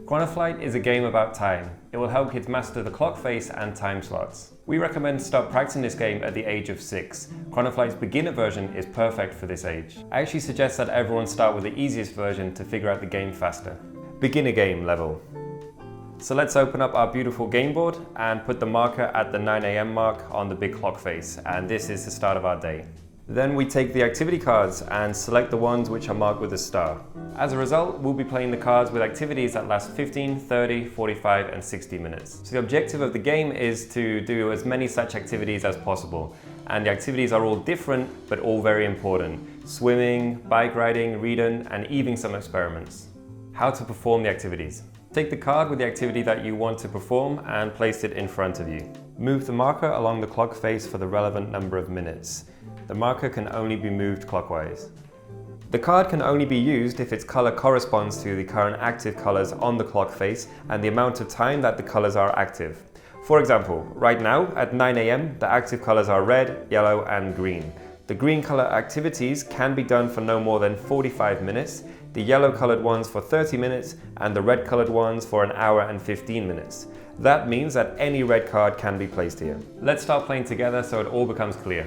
Chronoflight is a game about time. It will help kids master the clock face and time slots. We recommend start practicing this game at the age of 6. Chronoflight's beginner version is perfect for this age. I actually suggest that everyone start with the easiest version to figure out the game faster. Beginner game level. So let's open up our beautiful game board and put the marker at the 9 AM mark on the big clock face, and this is the start of our day. Then we take the activity cards and select the ones which are marked with a star. As a result, we'll be playing the cards with activities that last 15, 30, 45 and 60 minutes. So the objective of the game is to do as many such activities as possible. And the activities are all different, but all very important. Swimming, bike riding, reading, and even some experiments. How to perform the activities. Take the card with the activity that you want to perform and place it in front of you. Move the marker along the clock face for the relevant number of minutes. The marker can only be moved clockwise. The card can only be used if its color corresponds to the current active colors on the clock face and the amount of time that the colors are active. For example, right now at 9 AM, the active colors are red, yellow and green. The green color activities can be done for no more than 45 minutes, the yellow colored ones for 30 minutes and the red colored ones for 1 hour and 15 minutes. That means that any red card can be placed here. Let's start playing together so it all becomes clear.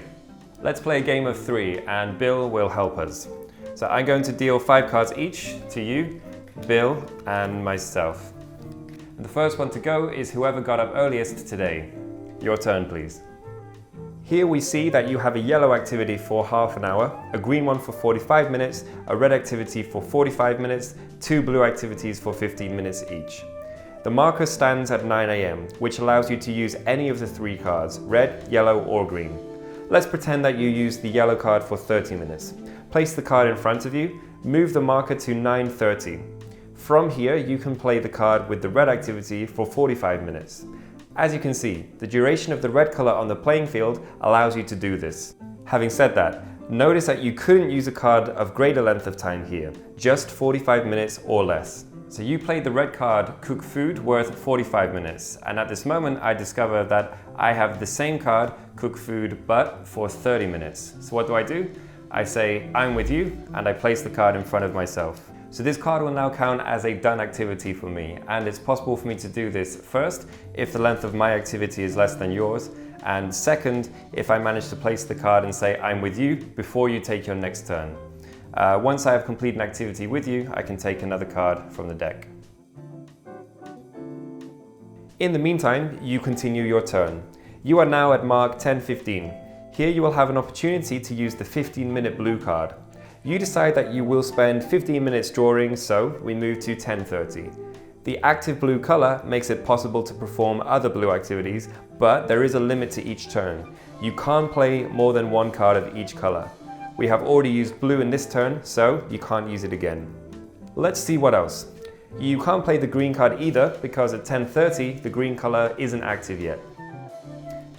Let's play a game of 3 and Bill will help us. So I'm going to deal 5 cards each to you, Bill and myself. And the first one to go is whoever got up earliest today. Your turn please. Here we see that you have a yellow activity for half an hour, a green one for 45 minutes, a red activity for 45 minutes, 2 blue activities for 15 minutes each. The marker stands at 9 AM, which allows you to use any of the 3 cards, red, yellow or green. Let's pretend that you use the yellow card for 30 minutes. Place the card in front of you, move the marker to 9:30. From here, you can play the card with the red activity for 45 minutes. As you can see, the duration of the red color on the playing field allows you to do this. Having said that, notice that you couldn't use a card of greater length of time here, just 45 minutes or less. So you played the red card, cook food, worth 45 minutes. And at this moment, I discover that I have the same card, cook food, but for 30 minutes. So what do? I say, I'm with you, and I place the card in front of myself. So this card will now count as a done activity for me. And it's possible for me to do this first, if the length of my activity is less than yours. And second, if I manage to place the card and say, I'm with you, before you take your next turn. Once I have completed an activity with you, I can take another card from the deck. In the meantime, you continue your turn. You are now at mark 10:15. Here you will have an opportunity to use the 15-minute blue card. You decide that you will spend 15 minutes drawing, so we move to 10:30. The active blue color makes it possible to perform other blue activities, but there is a limit to each turn. You can't play more than 1 card of each color. We have already used blue in this turn, so you can't use it again. Let's see what else. You can't play the green card either, because at 10:30 the green color isn't active yet.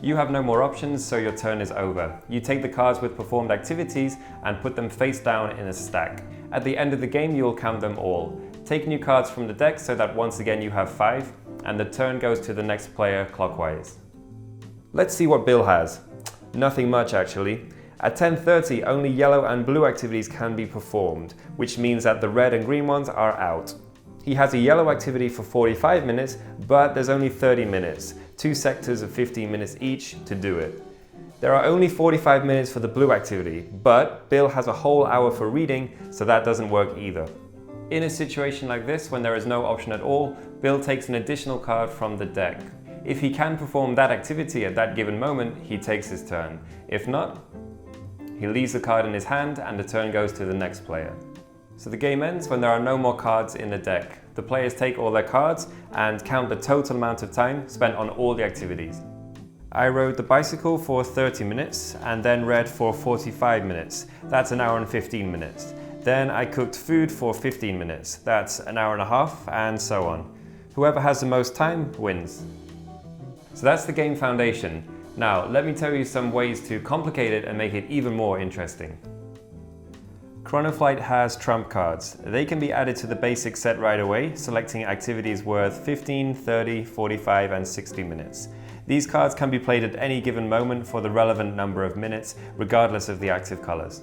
You have no more options, so your turn is over. You take the cards with performed activities and put them face down in a stack. At the end of the game, you will count them all. Take new cards from the deck so that once again you have 5, and the turn goes to the next player clockwise. Let's see what Bill has. Nothing much actually. At 10:30, only yellow and blue activities can be performed, which means that the red and green ones are out. He has a yellow activity for 45 minutes, but there's only 30 minutes, 2 sectors of 15 minutes each to do it. There are only 45 minutes for the blue activity, but Bill has a whole hour for reading, so that doesn't work either. In a situation like this, when there is no option at all, Bill takes an additional card from the deck. If he can perform that activity at that given moment, he takes his turn. If not, he leaves the card in his hand and the turn goes to the next player. So the game ends when there are no more cards in the deck. The players take all their cards and count the total amount of time spent on all the activities. I rode the bicycle for 30 minutes and then read for 45 minutes. That's 1 hour and 15 minutes. Then I cooked food for 15 minutes. That's 1 hour and a half, and so on. Whoever has the most time wins. So that's the game foundation. Now, let me tell you some ways to complicate it and make it even more interesting. Chronoflight has trump cards. They can be added to the basic set right away, selecting activities worth 15, 30, 45 and 60 minutes. These cards can be played at any given moment for the relevant number of minutes, regardless of the active colors.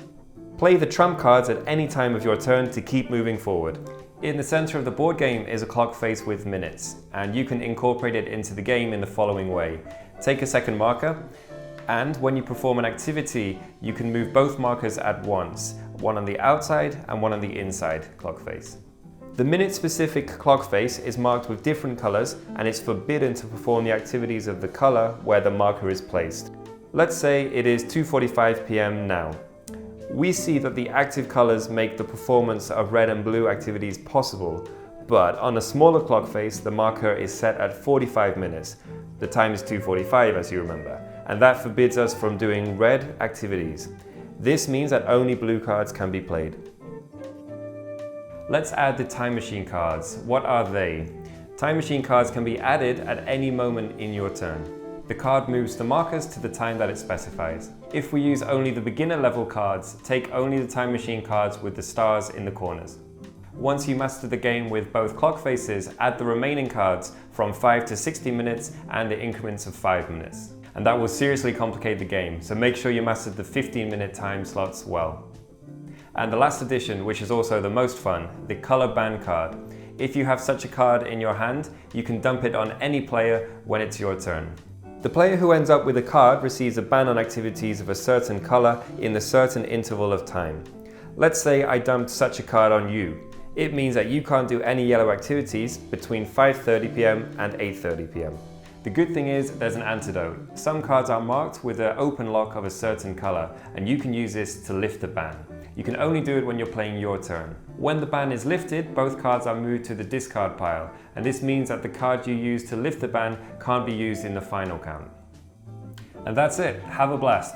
Play the trump cards at any time of your turn to keep moving forward. In the center of the board game is a clock face with minutes, and you can incorporate it into the game in the following way. Take a second marker, and when you perform an activity, you can move both markers at once, one on the outside and one on the inside clock face. The minute-specific clock face is marked with different colors, and it's forbidden to perform the activities of the color where the marker is placed. Let's say it is 2:45 p.m. now. We see that the active colors make the performance of red and blue activities possible, but on a smaller clock face, the marker is set at 45 minutes. The time is 2:45, as you remember, and that forbids us from doing red activities. This means that only blue cards can be played. Let's add the time machine cards. What are they? Time machine cards can be added at any moment in your turn. The card moves the markers to the time that it specifies. If we use only the beginner level cards, take only the time machine cards with the stars in the corners. Once you master the game with both clock faces, add the remaining cards from 5 to 60 minutes and the increments of 5 minutes. And that will seriously complicate the game, so make sure you master the 15-minute time slots well. And the last addition, which is also the most fun, the color ban card. If you have such a card in your hand, you can dump it on any player when it's your turn. The player who ends up with a card receives a ban on activities of a certain color in a certain interval of time. Let's say I dumped such a card on you. It means that you can't do any yellow activities between 5:30 p.m. and 8:30 p.m. The good thing is there's an antidote. Some cards are marked with an open lock of a certain color, and you can use this to lift the ban. You can only do it when you're playing your turn. When the ban is lifted, both cards are moved to the discard pile, and this means that the card you use to lift the ban can't be used in the final count. And that's it. Have a blast.